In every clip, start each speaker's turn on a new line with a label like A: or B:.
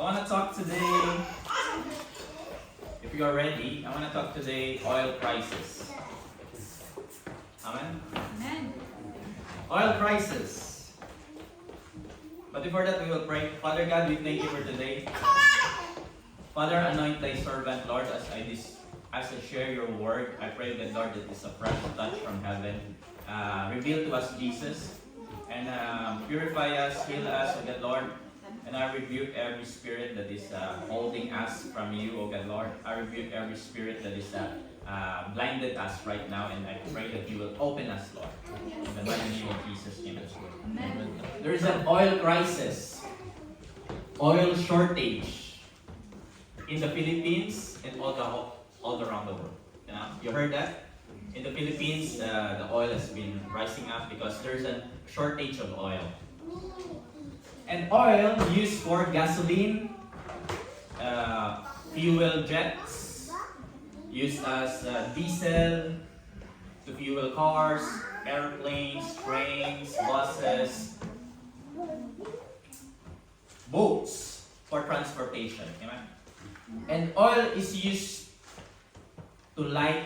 A: want to talk today, if you are ready, I want to talk today oil prices. Amen?
B: Amen.
A: Oil prices. But before that, we will pray. Father God, we thank you for today. Father, anoint thy servant, Lord, as I share your word. I pray that, Lord, that is a fresh touch from heaven. Reveal to us Jesus and purify us, heal us, O God, Lord. And I rebuke every spirit that is holding us from you, O God, Lord. I rebuke every spirit that is blinded us right now, and I pray that you will open us, Lord. In the mighty name of Jesus, amen.
B: Amen.
A: There is an oil crisis, oil shortage in the Philippines and all around the world. You heard that? In the Philippines, the oil has been rising up because there's a shortage of oil. And oil used for gasoline, fuel jets, used as diesel to fuel cars, airplanes, trains, buses, boats for transportation. Amen? And oil is used to light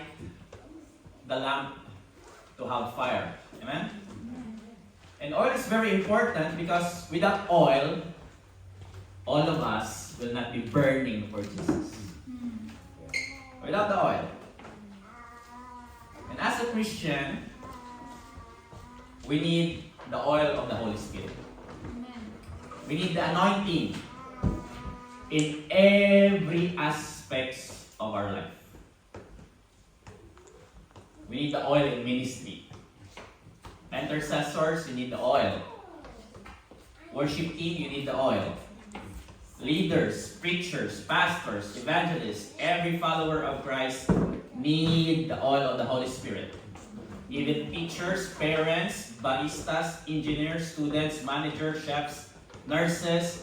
A: the lamp to have fire. Amen? And oil is very important because without oil, all of us will not be burning for Jesus. Without the oil. And as a Christian, we need the oil of the Holy Spirit. We need the anointing in every aspect of our life. We need the oil in ministry. Intercessors, you need the oil. Worship team, you need the oil. Leaders, preachers, pastors, evangelists, every follower of Christ need the oil of the Holy Spirit. Even teachers, parents, baristas, engineers, students, managers, chefs, nurses,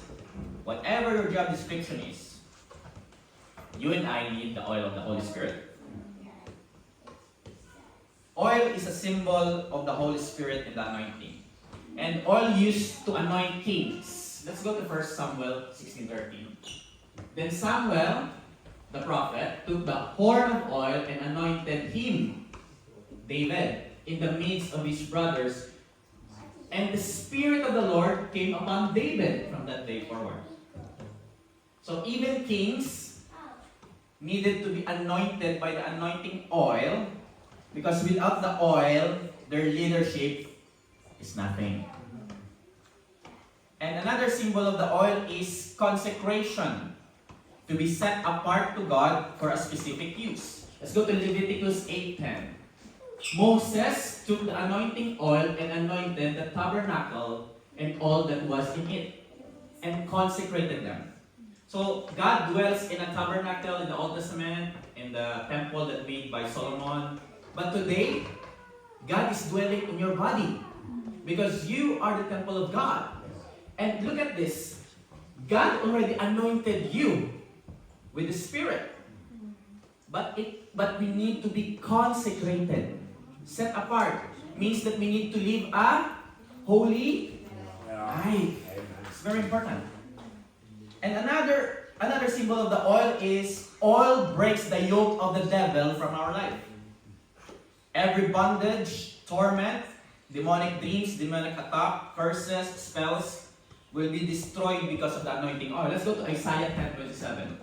A: whatever your job description is, you and I need the oil of the Holy Spirit. Oil is a symbol of the Holy Spirit and the anointing. And oil used to anoint kings. Let's go to 1 Samuel 16:13. Then Samuel, the prophet, took the horn of oil and anointed him, David, in the midst of his brothers. And the Spirit of the Lord came upon David from that day forward. So even kings needed to be anointed by the anointing oil, because without the oil, their leadership is nothing. And another symbol of the oil is consecration, to be set apart to God for a specific use. Let's go to Leviticus 8:10. Moses took the anointing oil and anointed the tabernacle and all that was in it, and consecrated them. So God dwells in a tabernacle in the Old Testament, in the temple that made by Solomon. But today, God is dwelling in your body because you are the temple of God. And look at this. God already anointed you with the Spirit. But we need to be consecrated. Set apart. Means that we need to live a holy life. It's very important. And another symbol of the oil is oil breaks the yoke of the devil from our life. Every bondage, torment, demonic dreams, demonic attack, curses, spells will be destroyed because of the anointing oil. Let's go to Isaiah 10:27.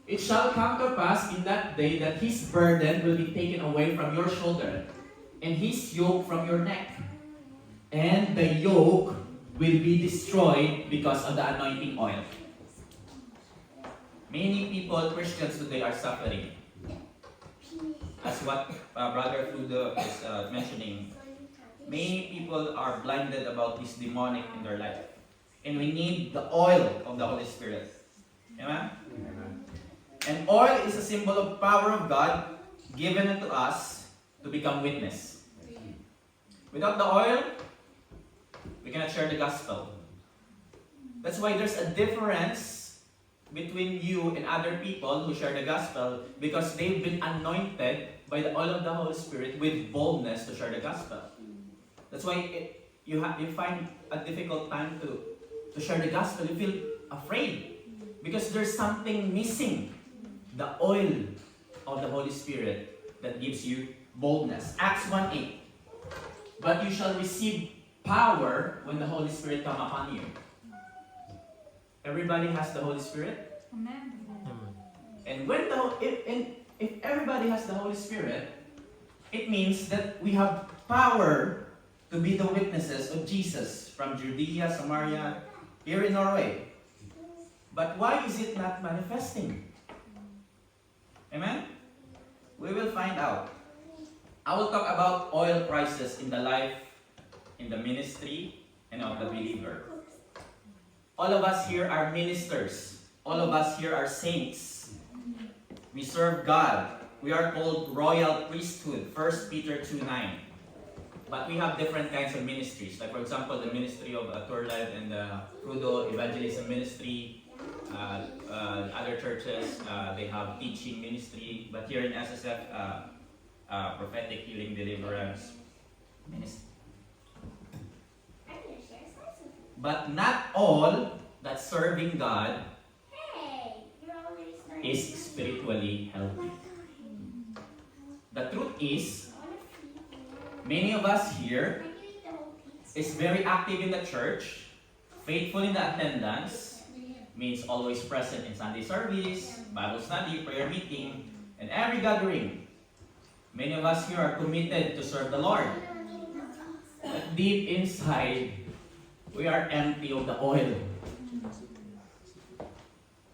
A: It shall come to pass in that day that his burden will be taken away from your shoulder, and his yoke from your neck. And the yoke will be destroyed because of the anointing oil. Many people, Christians today, are suffering. As what Brother Fudo is mentioning, many people are blinded about this demonic in their life. And we need the oil of the Holy Spirit. Amen? Amen. And oil is a symbol of power of God given unto us to become witness. Without the oil, we cannot share the gospel. That's why there's a difference between you and other people who share the gospel, because they've been anointed by the oil of the Holy Spirit with boldness to share the gospel. That's why you find a difficult time to share the gospel. You feel afraid. Because there's something missing. The oil of the Holy Spirit that gives you boldness. Acts 1:8. But you shall receive power when the Holy Spirit come upon you. Everybody has the Holy Spirit?
B: Amen.
A: And if everybody has the Holy Spirit, it means that we have power to be the witnesses of Jesus from Judea, Samaria, here in Norway. But why is it not manifesting? Amen? We will find out. I will talk about oil prices in the life, in the ministry, and of the believer. All of us here are ministers. All of us here are saints. We serve God. We are called royal priesthood, 1 Peter 2:9. But we have different kinds of ministries. Like for example, the ministry of Tour Life and the Crudo Evangelism Ministry. Other churches, they have teaching ministry. But here in SSF, prophetic healing deliverance ministry. But not all that serving God is spiritually healthy. The truth is, many of us here is very active in the church, faithful in the attendance, means always present in Sunday service, Bible study, prayer meeting, and every gathering. Many of us here are committed to serve the Lord. But deep inside, we are empty of the oil.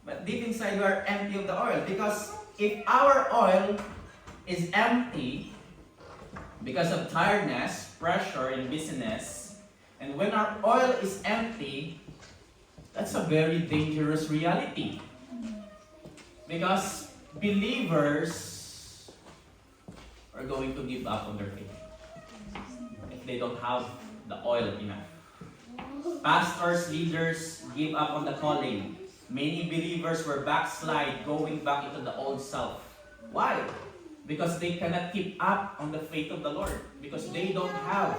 A: But deep inside, we are empty of the oil. Because if our oil is empty because of tiredness, pressure in business, and when our oil is empty, that's a very dangerous reality. Because believers are going to give up on their faith if they don't have the oil enough. Pastors, leaders give up on the calling. Many believers were backslide, going back into the old self. Why? Because they cannot keep up on the faith of the Lord. Because they don't have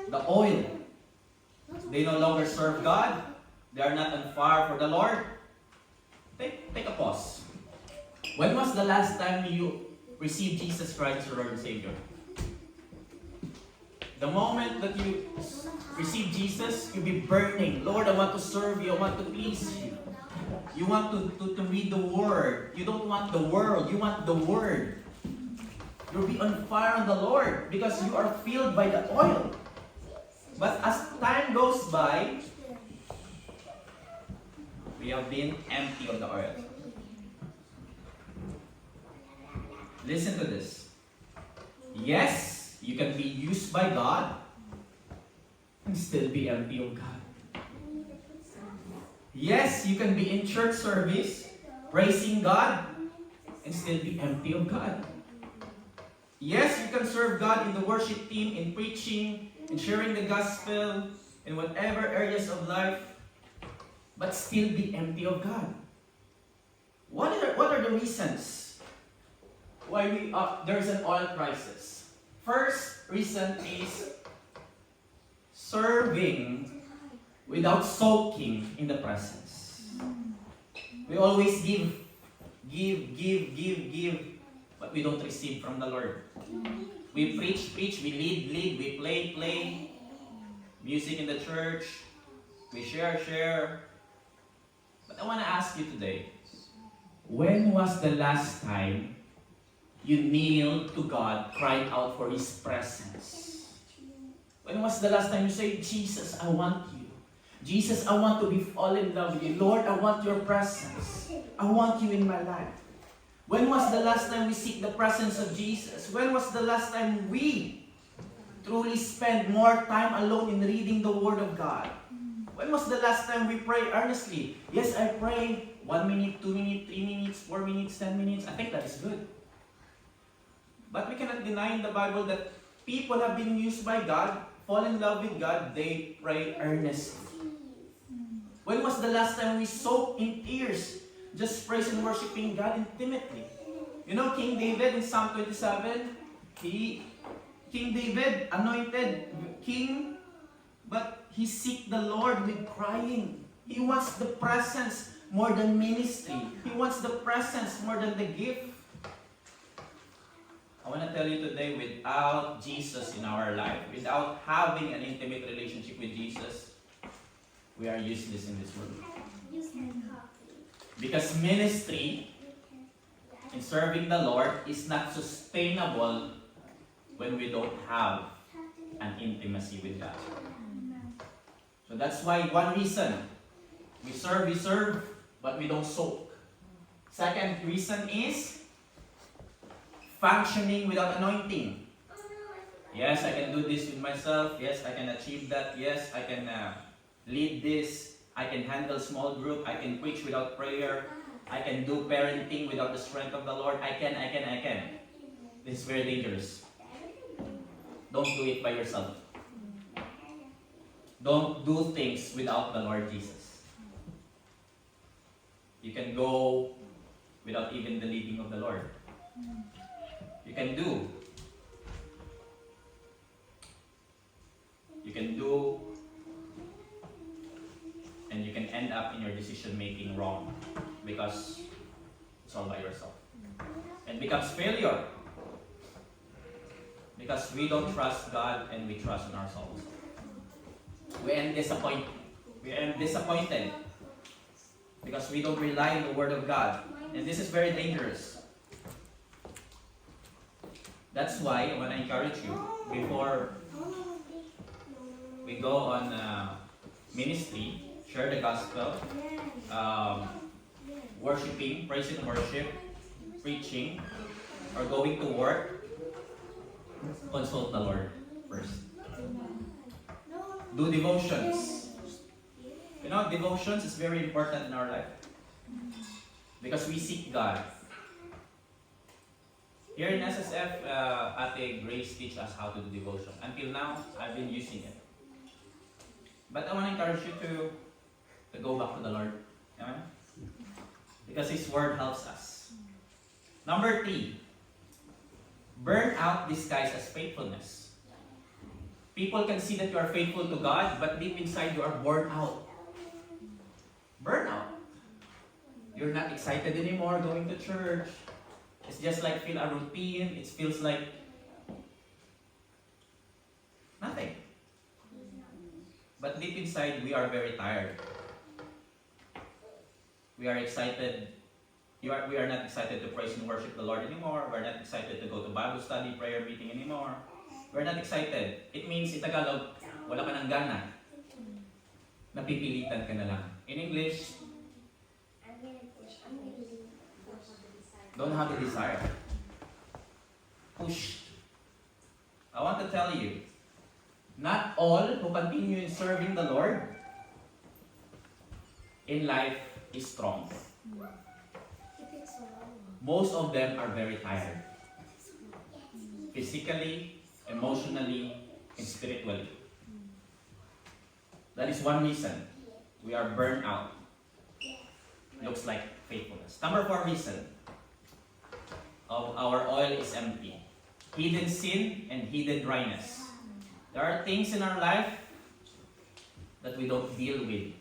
A: the oil. They no longer serve God. They are not on fire for the Lord. Take a pause. When was the last time you received Jesus Christ as your Lord and Savior? The moment that you receive Jesus, you'll be burning. Lord, I want to serve you. I want to please you. You want to read the Word. You don't want the world. You want the Word. You'll be on fire on the Lord because you are filled by the oil. But as time goes by, we have been empty of the oil. Listen to this. Yes, you can be used by God and still be empty of God. Yes, you can be in church service, praising God, and still be empty of God. Yes, you can serve God in the worship team, in preaching, in sharing the gospel, in whatever areas of life, but still be empty of God. What are the reasons why there's an oil crisis? First reason is serving without soaking in the presence. We always give, but we don't receive from the Lord. We preach, we lead, we play, music in the church, we share. But I want to ask you today, when was the last time you kneeled to God, cried out for His presence? When was the last time you said, Jesus, I want you. Jesus, I want to fall in love with you. Lord, I want your presence. I want you in my life. When was the last time we seek the presence of Jesus? When was the last time we truly spend more time alone in reading the Word of God? When was the last time we pray earnestly? Yes, I pray 1 minute, 2 minutes, 3 minutes, 4 minutes, 10 minutes. I think that is good. But we cannot deny in the Bible that people have been used by God, fall in love with God, they pray earnestly. When was the last time we soaked in tears, just praising and worshiping God intimately? You know, King David in Psalm 27, King David, anointed king, but he seek the Lord with crying. He wants the presence, more than ministry. He wants the presence more than the gift. I want to tell you today, without Jesus in our life, without having an intimate relationship with Jesus, we are useless in this world. Because ministry in serving the Lord is not sustainable when we don't have an intimacy with God. So that's why one reason, we serve, but we don't soak. Second reason is functioning without anointing. Yes, I can do this with myself. Yes, I can achieve that. Yes, I can lead this. I can handle small group. I can preach without prayer. I can do parenting without the strength of the Lord. I can. This is very dangerous. Don't do it by yourself. Don't do things without the Lord Jesus. You can go without even the leading of the Lord. You can do. And you can end up in your decision making wrong because it's all by yourself. And becomes failure. Because we don't trust God and we trust in ourselves. We end disappointed because we don't rely on the Word of God. And this is very dangerous. That's why I want to encourage you, before we go on ministry, share the gospel, worshiping, praise and worship, preaching, or going to work, consult the Lord first. Do devotions. You know, devotions is very important in our life. Because we seek God. Here in SSF, Ate Grace teach us how to do devotion. Until now, I've been using it. But I want to encourage you to go back to the Lord. Amen? Because His Word helps us. Number 3. Burnout disguised as faithfulness. People can see that you are faithful to God, but deep inside you are burned out. Burnout. You're not excited anymore going to church. It's just like feel a routine. It feels like nothing. But deep inside, we are very tired. We are excited. We are not excited to praise and worship the Lord anymore. We're not excited to go to Bible study, prayer meeting anymore. We're not excited. It means in Tagalog, wala ka ng gana. Napipilitan ka na lang. In English, don't have the desire. Pushed. I want to tell you, not all who continue in serving the Lord in life is strong. Most of them are very tired. Physically, emotionally, and spiritually. That is one reason we are burnt out. Looks like faithfulness. Number 4 reason of our oil is empty. Hidden sin and hidden dryness. There are things in our life that we don't deal with.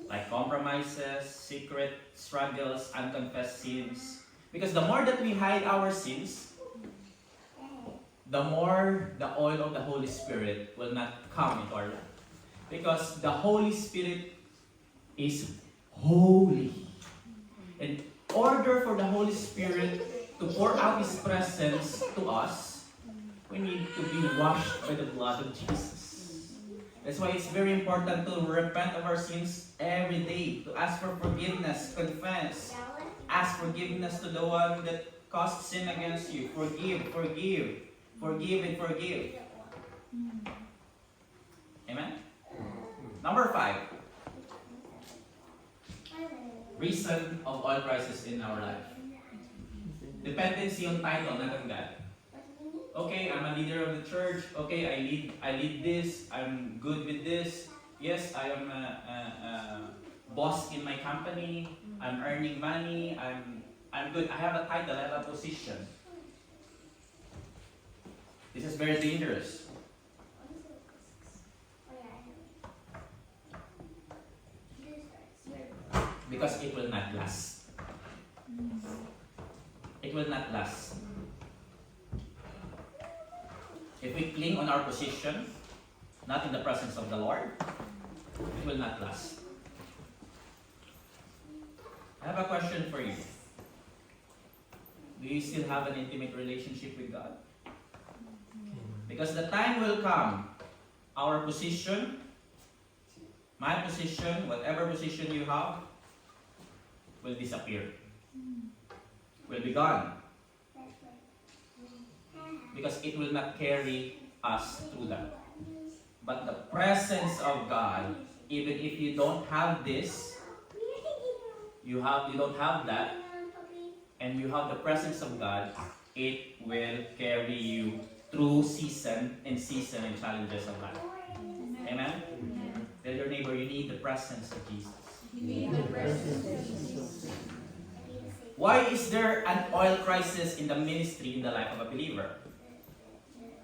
A: Like compromises, secret struggles, unconfessed sins. Because the more that we hide our sins, the more the oil of the Holy Spirit will not come into our life. Because the Holy Spirit is holy. In order for the Holy Spirit to pour out His presence to us, we need to be washed by the blood of Jesus. That's why it's very important to repent of our sins every day, to ask for forgiveness, confess, ask forgiveness to the one that caused sin against you. Forgive, and forgive. Amen? Number 5. Reason of oil crisis in our life. Dependency on title, not on God. Okay, I'm a leader of the church. Okay, I lead this. I'm good with this. Yes, I am a boss in my company. I'm earning money. I'm good. I have a title. I have a position. This is very dangerous. Because it will not last. It will not last. If we cling on our position, not in the presence of the Lord, it will not last. I have a question for you. Do you still have an intimate relationship with God? Because the time will come, our position, my position, whatever position you have, will disappear. Will be gone. Because it will not carry us through that. But the presence of God, even if you don't have this, you don't have that, and you have the presence of God, it will carry you through season and challenges of life. Amen? Tell your neighbor, you need the presence of Jesus.
B: You need the presence of Jesus.
A: Why is there an oil crisis in the ministry in the life of a believer?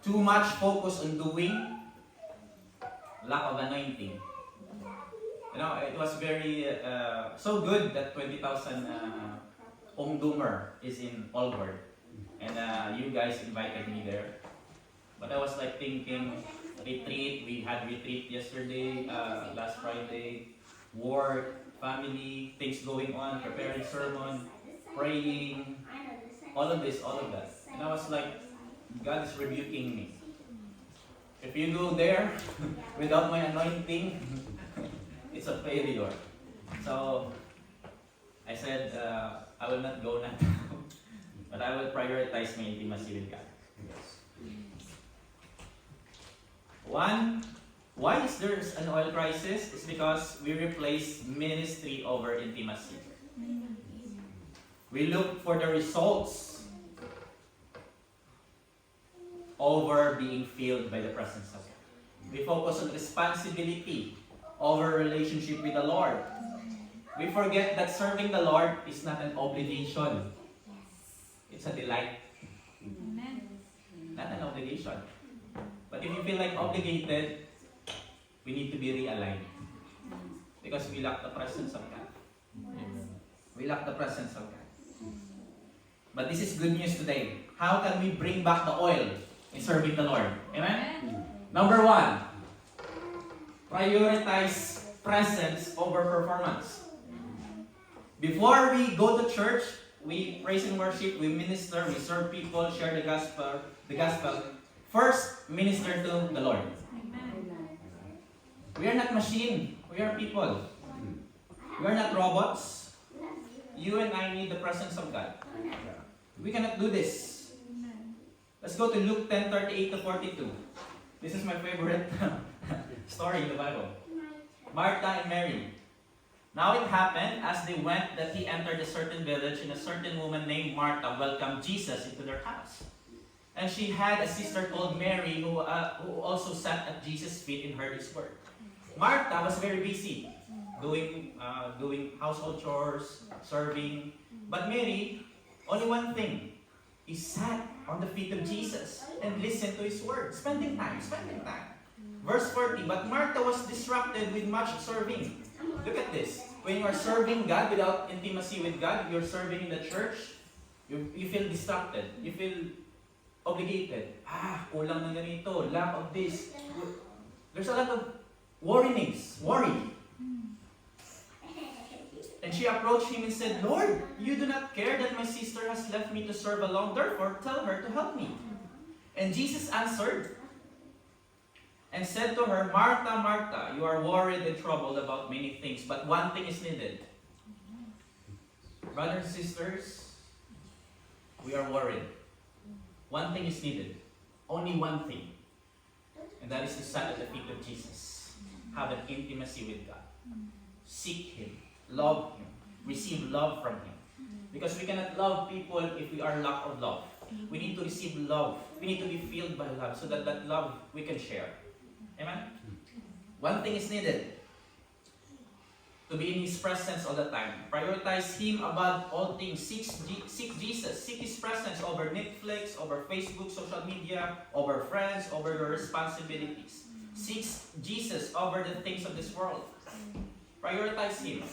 A: Too much focus on doing, lack of anointing. You know, it was very so good that 20,000 Doomer is in Allward, and you guys invited me there. But I was like thinking, retreat. We had retreat yesterday, last Friday. Work, family, things going on, preparing sermon, praying, all of that. And I was like, God is rebuking me. If you go there without my anointing, it's a failure. So I said, I will not go now, but I will prioritize my intimacy with God. One, why is there an oil crisis? It's because we replace ministry over intimacy. We look for the results over being filled by the presence of God. We focus on responsibility over relationship with the Lord. We forget that serving the Lord is not an obligation. It's a delight. Not an obligation. But if you feel like obligated, we need to be realigned. Because we lack the presence of God. We lack the presence of God. But this is good news today. How can we bring back the oil in serving the Lord? Amen? Number one, prioritize presence over performance. Before we go to church, we praise and worship, we minister, we serve people, share the gospel. First, minister to the Lord. We are not machine. We are people. We are not robots. You and I need the presence of God. We cannot do this. Let's go to Luke 10:38 to 42. This is my favorite story in the Bible. Martha and Mary. Now it happened as they went that he entered a certain village, and a certain woman named Martha welcomed Jesus into their house. And she had a sister called Mary who also sat at Jesus' feet and heard his word. Martha was very busy doing household chores, serving. But Mary, only one thing. He sat on the feet of Jesus and listened to his word. Spending time. Verse 40, but Martha was distracted with much serving. Look at this. When you are serving God without intimacy with God, you're serving in the church, you feel distracted. You feel obligated. Kulang na ganito, lack of this. There's a lot of worry. And she approached him and said, Lord, you do not care that my sister has left me to serve alone. Therefore, tell her to help me. And Jesus answered and said to her, Martha, Martha, you are worried and troubled about many things, but one thing is needed. Brothers and sisters, we are worried. One thing is needed. Only one thing. And that is to sit at the feet of Jesus. Have an intimacy with God. Seek Him. Love Him. Receive love from Him. Because we cannot love people if we are lack of love. We need to receive love. We need to be filled by love so that that love we can share. Amen? One thing is needed. To be in His presence all the time. Prioritize Him above all things. Seek Jesus. Seek His presence over Netflix, over Facebook, social media, over friends, over your responsibilities. Seek Jesus over the things of this world. Prioritize Him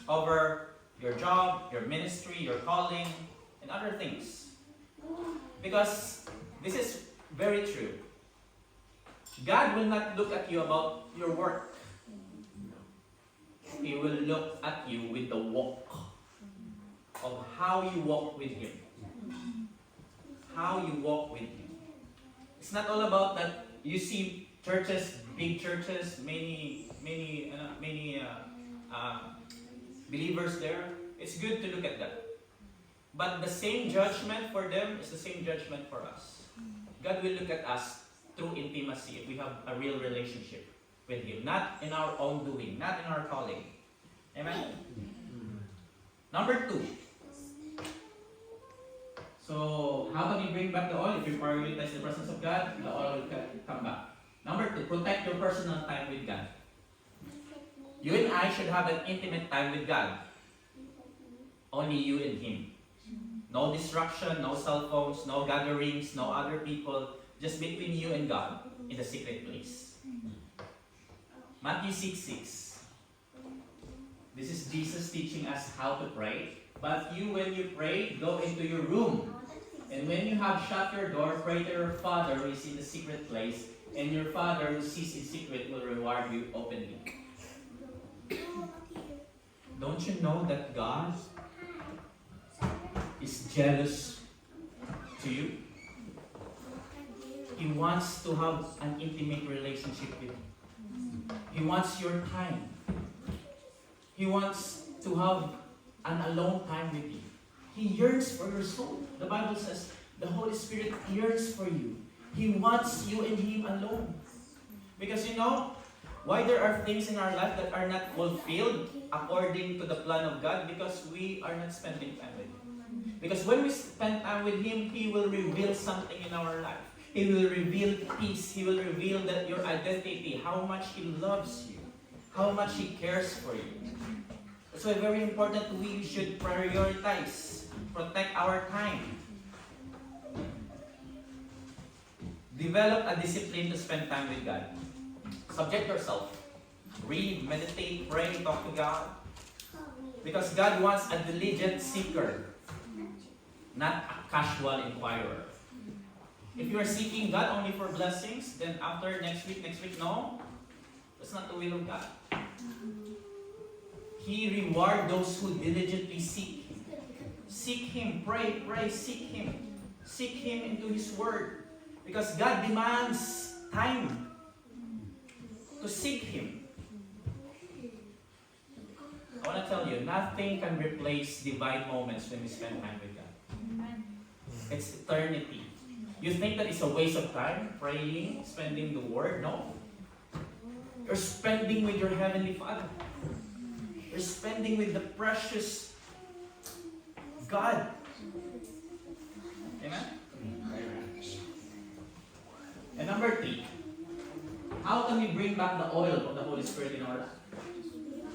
A: over your job, your ministry, your calling, and other things. Because this is very true. God will not look at you about your work. He will look at you with the walk of how you walk with Him. How you walk with Him. It's not all about that you see churches, big churches, many believers there. It's good to look at that. But the same judgment for them is the same judgment for us. God will look at us through intimacy if we have a real relationship with Him. Not in our own doing, not in our calling. Amen? Number 2. So, how can you bring back the oil? If you prioritize the presence of God, the oil will come back. Number 2, protect your personal time with God. You and I should have an intimate time with God. Only you and Him. No distraction, no cell phones, no gatherings, no other people. Just between you and God in the secret place. Matthew 6:6. This is Jesus teaching us how to pray. But you, when you pray, go into your room. And when you have shut your door, pray to your Father who is in the secret place. And your Father who sees in secret will reward you openly. Don't you know that God is jealous to you? He wants to have an intimate relationship with you. He wants your time. He wants to have an alone time with you. He yearns for your soul. The Bible says the Holy Spirit yearns for you. He wants you and Him alone. Because you know why there are things in our life that are not fulfilled according to the plan of God? Because we are not spending time with Him. Because when we spend time with Him, He will reveal something in our life. He will reveal peace. He will reveal that your identity, how much He loves you, how much He cares for you. That's why very important we should prioritize, protect our time. Develop a discipline to spend time with God. Subject yourself. Read, meditate, pray, talk to God. Because God wants a diligent seeker, not a casual inquirer. If you are seeking God only for blessings, then after next week, no. That's not the will of God. He rewards those who diligently seek Him. Seek Him, pray, seek Him. Seek Him into His Word. Because God demands time to seek Him. I want to tell you, nothing can replace divine moments when we spend time with God. It's eternity. You think that it's a waste of time, praying, spending the Word? No. You're spending with your Heavenly Father. You're spending with the precious God. Amen? And number 3, how can we bring back the oil of the Holy Spirit in our life?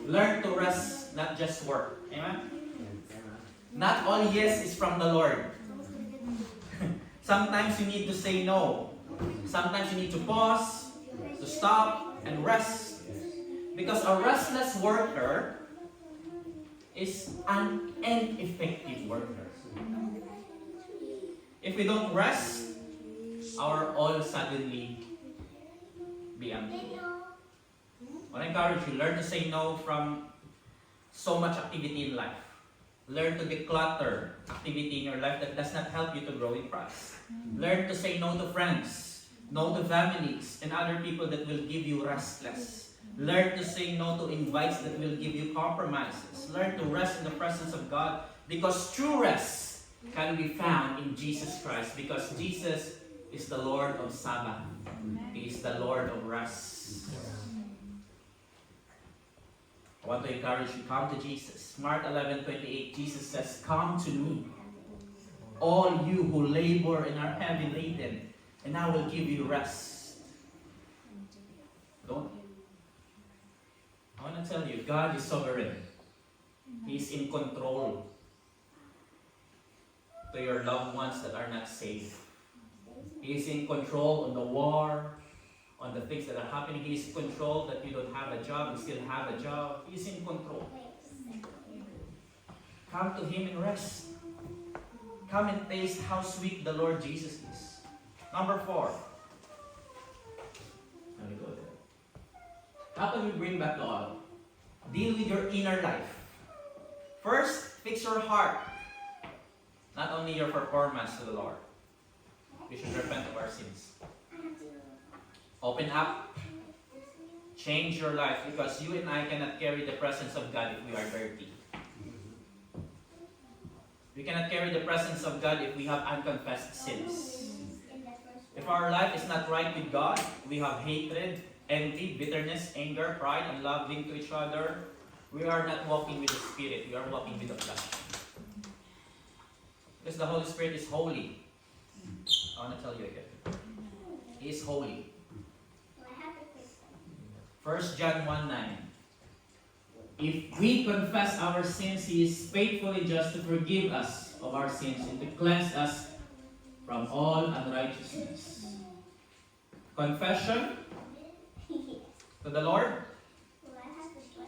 A: Learn to rest, not just work. Amen? Not all yes is from the Lord. Sometimes you need to say no. Sometimes you need to pause, to stop, and rest. Because a restless worker is an ineffective worker. If we don't rest, our oil suddenly be empty. I want to encourage you, learn to say no from so much activity in life. Learn to declutter activity in your life that does not help you to grow in Christ. Learn to say no to friends, no to families, and other people that will give you restless. Learn to say no to invites that will give you compromises. Learn to rest in the presence of God, because true rest can be found in Jesus Christ, because Jesus is the Lord of Sabbath. He is the Lord of rest. I want to encourage you, come to Jesus. Mark 11:28, Jesus says, "Come to me, all you who labor and are heavy laden, and I will give you rest." Don't. I want to tell you, God is sovereign. He is in control to your loved ones that are not saved. He is in control on the war, on the things that are happening. He is in control. That you don't have a job, you still have a job. He is in control. Come to Him and rest. Come and taste how sweet the Lord Jesus is. Number 4. Let me go there. How can we bring back the oil? Deal with your inner life. First, fix your heart. Not only your performance to the Lord. We should repent of our sins. Open up. Change your life, because you and I cannot carry the presence of God if we are dirty. We cannot carry the presence of God if we have unconfessed sins. If our life is not right with God, we have hatred, envy, bitterness, anger, pride, unloving to each other. We are not walking with the Spirit. We are walking with the flesh. Because the Holy Spirit is holy. I want to tell you again. He is holy. 1 John 1:9. If we confess our sins, He is faithful and just to forgive us of our sins and to cleanse us from all unrighteousness. Confession to the Lord.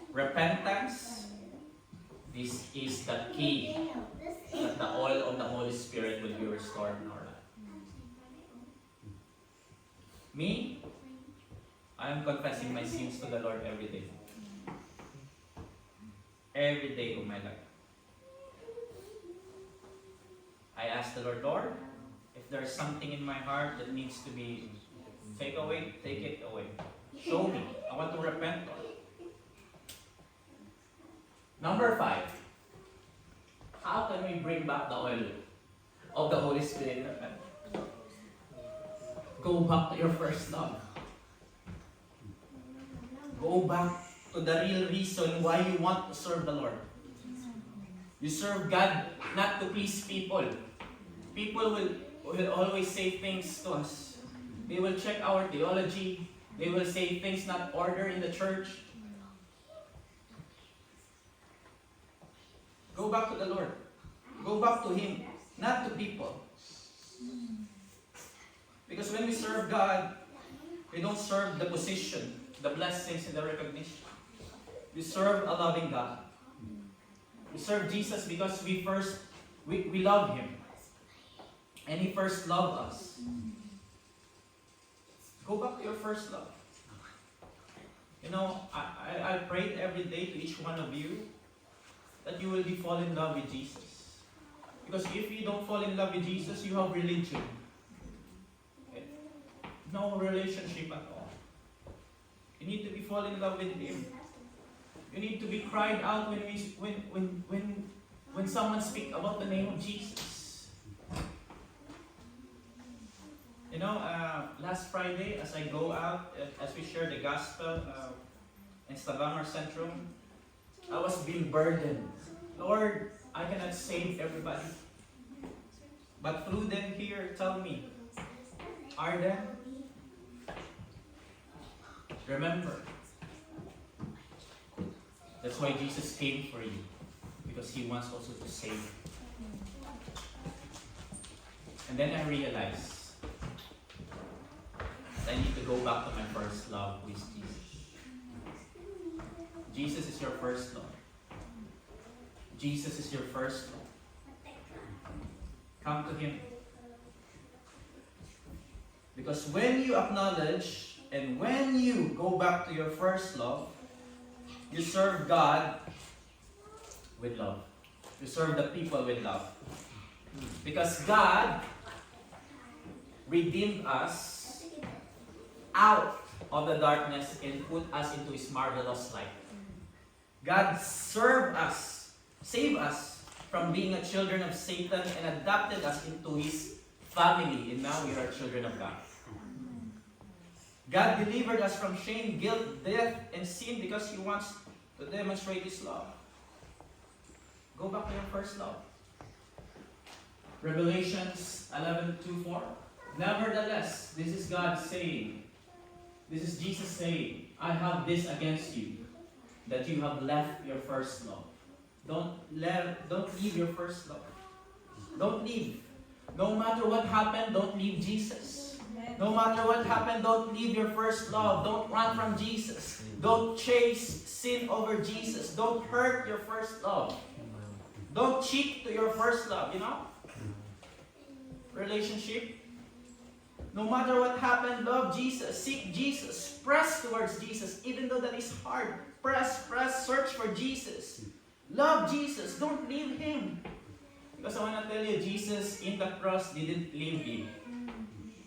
A: Repentance. This is the key that the oil of the Holy Spirit will be restored in our life. Me, I am confessing my sins to the Lord every day. Every day of my life. I ask the Lord, Lord, if there's something in my heart that needs to be taken away, take it away. Show me. I want to repent, Lord. Number 5. How can we bring back the oil of the Holy Spirit? Go back to your first love. Go back to the real reason why you want to serve the Lord. You serve God not to please people. People will always say things to us. They will check our theology. They will say things not ordered in the church. Go back to the Lord. Go back to Him, not to people. Because when we serve God, we don't serve the position, the blessings, and the recognition. We serve a loving God. We serve Jesus because we love Him. And He first loved us. Go back to your first love. You know, I prayed every day to each one of you that you will be fall in love with Jesus. Because if you don't fall in love with Jesus, you have religion. Okay? No relationship at all. You need to be fall in love with Him. You need to be cried out when someone speaks about the name of Jesus. You know, last Friday, as I go out, as we share the gospel in Stavangar Centrum, I was being burdened. Lord, I cannot save everybody. But through them here, tell me, are them? Remember, that's why Jesus came for you. Because He wants also to save you. And then I realized I need to go back to my first love, who is Jesus. Jesus is your first love. Jesus is your first love. Come to Him. Because when you acknowledge and when you go back to your first love, you serve God with love. You serve the people with love. Because God redeemed us out of the darkness and put us into His marvelous light. God served us, saved us from being a children of Satan and adopted us into His family, and now we are children of God. God delivered us from shame, guilt, death, and sin because He wants to demonstrate His love. Go back to your first love. Revelations 11:2-4. Nevertheless, this is God saying, this is Jesus saying, I have this against you, that you have left your first love. Don't leave your first love. Don't leave. No matter what happened, don't leave Jesus. No matter what happened, don't leave your first love. Don't run from Jesus. Don't chase sin over Jesus. Don't hurt your first love. Don't cheat to your first love, you know? Relationship. No matter what happened, love Jesus. Seek Jesus. Press towards Jesus. Even though that is hard. Press, search for Jesus. Love Jesus. Don't leave Him. Because I want to tell you, Jesus in the cross didn't leave you.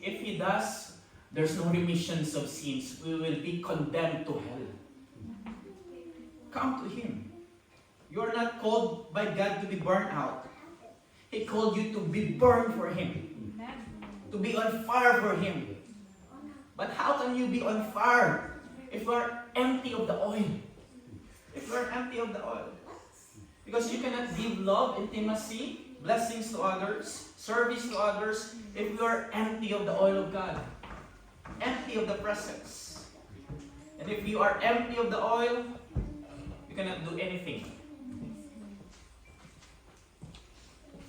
A: If He does, there's no remissions of sins. We will be condemned to hell. Come to Him. You are not called by God to be burned out. He called you to be burned for Him. To be on fire for Him. But how can you be on fire if you are empty of the oil? If you are empty of the oil. Because you cannot give love, intimacy, blessings to others, service to others, if you are empty of the oil of God. Empty of the presence. And if you are empty of the oil, you cannot do anything.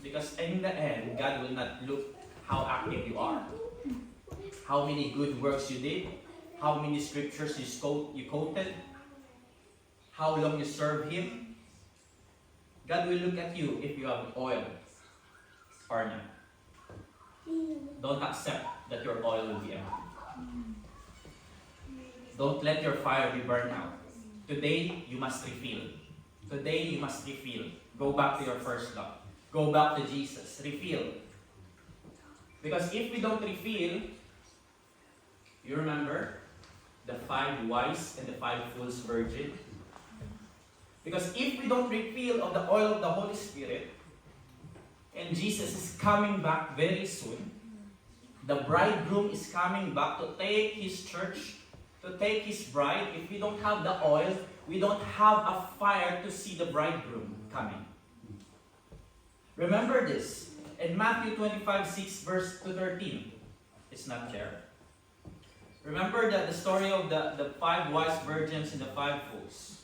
A: Because in the end, God will not look how active you are. How many good works you did. How many scriptures you quoted. How long you serve Him. God will look at you if you have oil or not. Don't accept that your oil will be empty. Don't let your fire be burned out. Today, you must refill. Today, you must refill. Go back to your first love. Go back to Jesus. Refill. Because if we don't refill, you remember the 5 wise and the 5 fools virgin? Because if we don't refill of the oil of the Holy Spirit, and Jesus is coming back very soon, the bridegroom is coming back to take His church, to take His bride. If we don't have the oil, we don't have a fire to see the bridegroom coming. Remember this. In Matthew 25:6 verse 13. It's not there. Remember that the story of the 5 wise virgins and the 5 fools.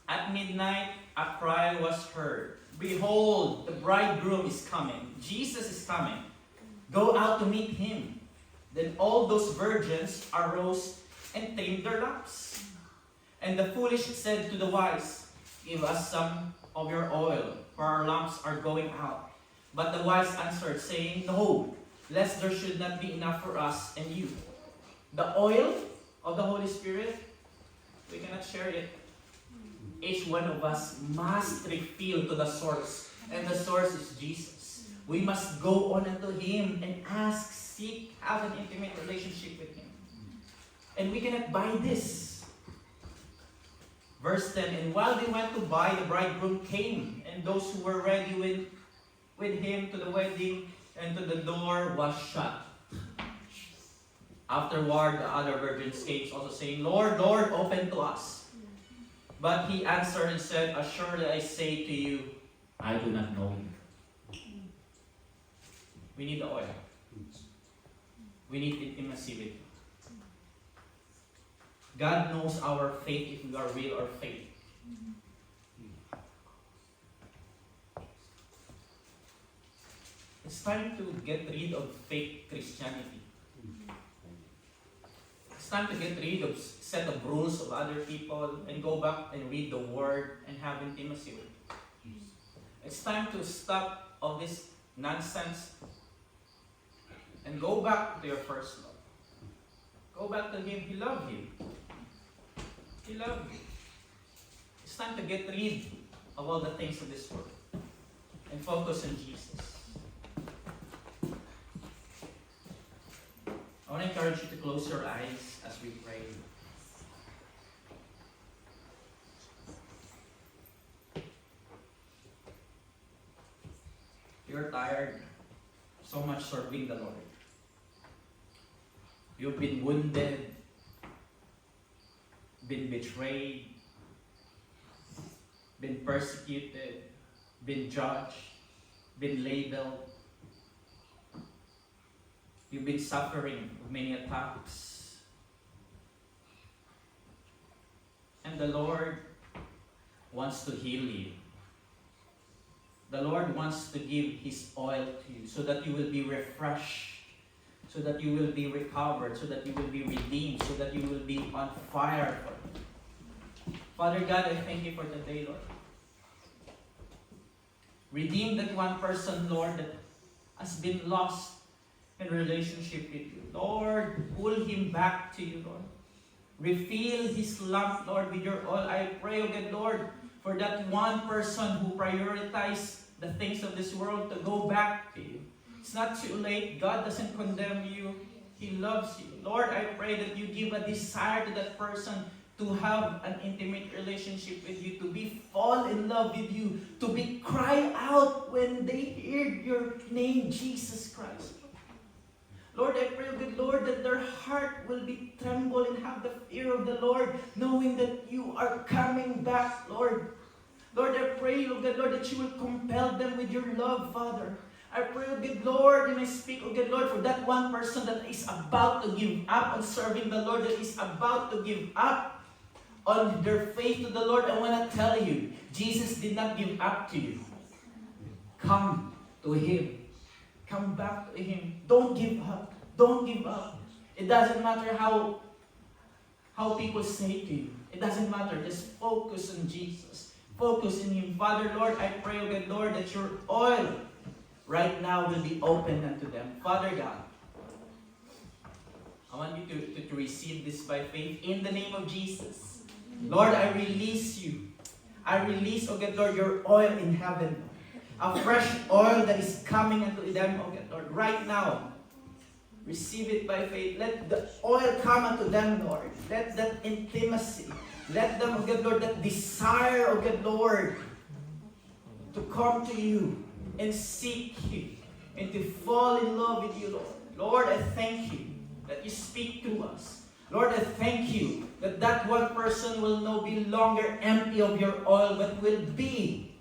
A: At midnight, a cry was heard. Behold, the bridegroom is coming. Jesus is coming. Go out to meet Him. Then all those virgins arose and tamed their lamps. And the foolish said to the wise, give us some of your oil, for our lamps are going out. But the wise answered, saying, no, lest there should not be enough for us and you. The oil of the Holy Spirit, we cannot share it. Each one of us must refill to the source. And the source is Jesus. We must go on unto Him and ask, seek, have an intimate relationship with Him. And we cannot buy this. Verse 10, and while they went to buy, the bridegroom came, and those who were ready with him to the wedding, and to the door was shut. Afterward, the other virgins came, also saying, Lord, Lord, open to us. But He answered and said, assuredly I say to you, I do not know you. We need the oil. We need intimacy with Him. God knows our faith, if we are real or fake. It's time to get rid of fake Christianity. It's time to get rid of set of rules of other people and go back and read the Word and have intimacy with it. It's time to stop all this nonsense and go back to your first love. Go back to Him. He loved you. He loved you. It's time to get rid of all the things of this world and focus on Jesus. I want to encourage you to close your eyes as we pray. You're tired, so much serving the Lord. You've been wounded, been betrayed, been persecuted, been judged, been labeled. You've been suffering many attacks. And the Lord wants to heal you. The Lord wants to give His oil to you so that you will be refreshed, so that you will be recovered, so that you will be redeemed, so that you will be on fire for Him. Father God, I thank you for today, Lord. Redeem that one person, Lord, that has been lost in relationship with you. Lord, pull him back to you, Lord. Refill his lamp, Lord, with your oil. I pray, O God, Lord, for that one person who prioritized the things of this world to go back to you. It's not too late. God doesn't condemn you. He loves you. Lord, I pray that you give a desire to that person to have an intimate relationship with you, to be fall in love with you, to be cry out when they hear your name, Jesus Christ. Lord, I pray, good Lord, that their heart will be tremble and have the fear of the Lord, knowing that you are coming back, Lord. Lord, I pray, oh good Lord, that you will compel them with your love, Father. I pray, oh good Lord, and I speak, oh good Lord, for that one person that is about to give up on serving the Lord, that is about to give up on their faith to the Lord. I want to tell you, Jesus did not give up to you. Come to Him. Come back to Him. Don't give up. Don't give up. It doesn't matter how people say to you. It doesn't matter. Just focus on Jesus. Focus in Him. Father, Lord, I pray, oh God, Lord, that your oil right now will be opened unto them. Father God, I want you to receive this by faith in the name of Jesus. Lord, I release you. I release, oh God, Lord, your oil in heaven. A fresh oil that is coming unto them, oh God, Lord, right now. Receive it by faith. Let the oil come unto them, Lord. Let that intimacy, let them, oh God, Lord, that desire, oh God, Lord, to come to you and seek you and to fall in love with you, Lord. Lord, I thank you that you speak to us. Lord, I thank you that that one person will no be longer empty of your oil, but will be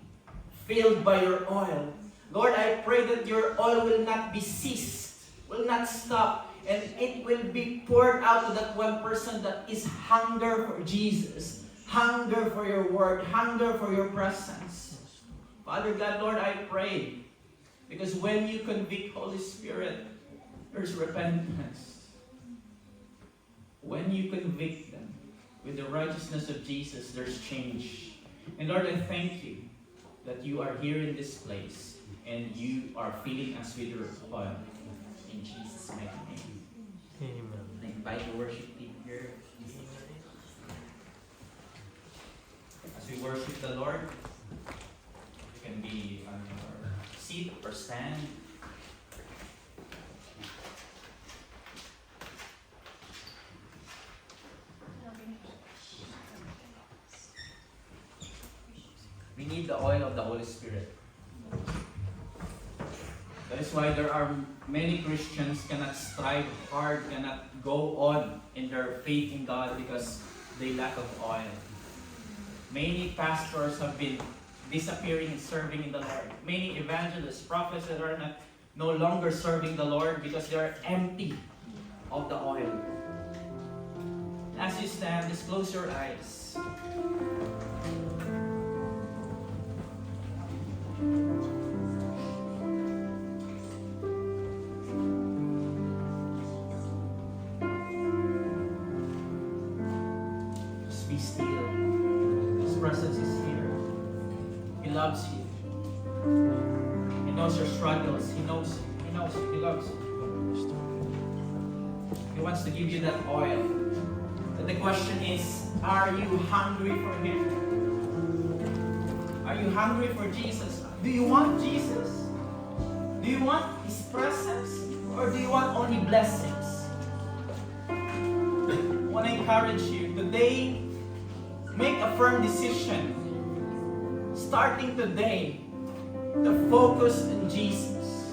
A: filled by your oil. Lord, I pray that your oil will not be ceased, will not stop, and it will be poured out to that one person that is hunger for Jesus, hunger for your word, hunger for your presence. Father God, Lord, I pray, because when you convict Holy Spirit, there's repentance. When you convict them with the righteousness of Jesus, there's change. And Lord, I thank you that you are here in this place and you are filling us with your oil. In Jesus' mighty name.
C: Amen.
A: I invite the worship team here. As we worship the Lord, you can be on your seat or stand. We need the oil of the Holy Spirit. That is why there are many Christians cannot strive hard, cannot go on in their faith in God because they lack of oil. Many pastors have been disappearing and serving in the Lord. Many evangelists, prophets that are no longer serving the Lord because they are empty of the oil. As you stand, just close your eyes. Just be still. His presence is here. He loves you. He knows your struggles. He knows you. He knows you. He loves you. He wants to give you that oil. But the question is, are you hungry for Him? Are you hungry for Jesus? Do you want Jesus? Do you want His presence? Or do you want only blessings? I want to encourage you today, make a firm decision, starting today, to focus on Jesus,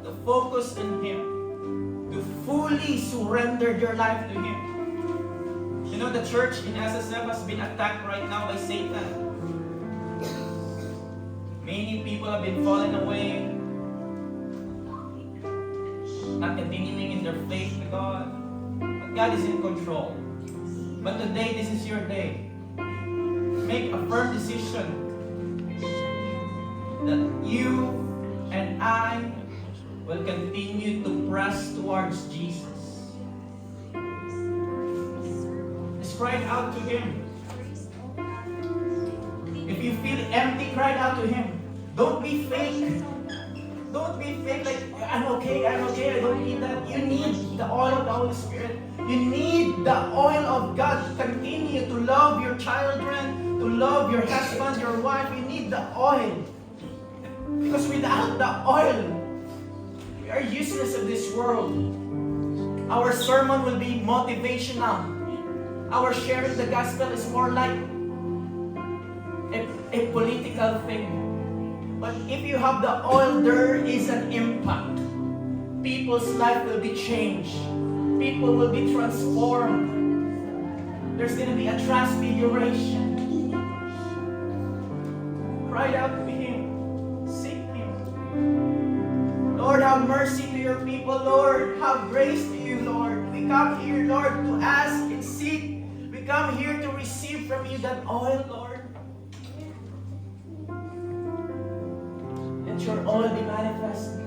A: to focus on Him, to fully surrender your life to Him. You know, the church in SSF has been attacked right now by Satan. Many people have been falling away, not continuing in their faith to God. But God is in control. But today, this is your day. Make a firm decision that you and I will continue to press towards Jesus. Just cry out to Him. If you feel empty, cry out to Him. Don't be fake. Don't be fake like, I'm okay, I don't need that. You need the oil of the Holy Spirit. You need the oil of God to continue to love your children, to love your husband, your wife. You need the oil. Because without the oil, we are useless in this world. Our sermon will be motivational. Our sharing the gospel is more like a political thing. But if you have the oil, there is an impact. People's life will be changed. People will be transformed. There's going to be a transfiguration. Cry out to Him. Seek Him. Lord, have mercy to your people. Lord, have grace to you, Lord. We come here, Lord, to ask and seek. We come here to receive from you that oil, Lord. Let your oil be manifest.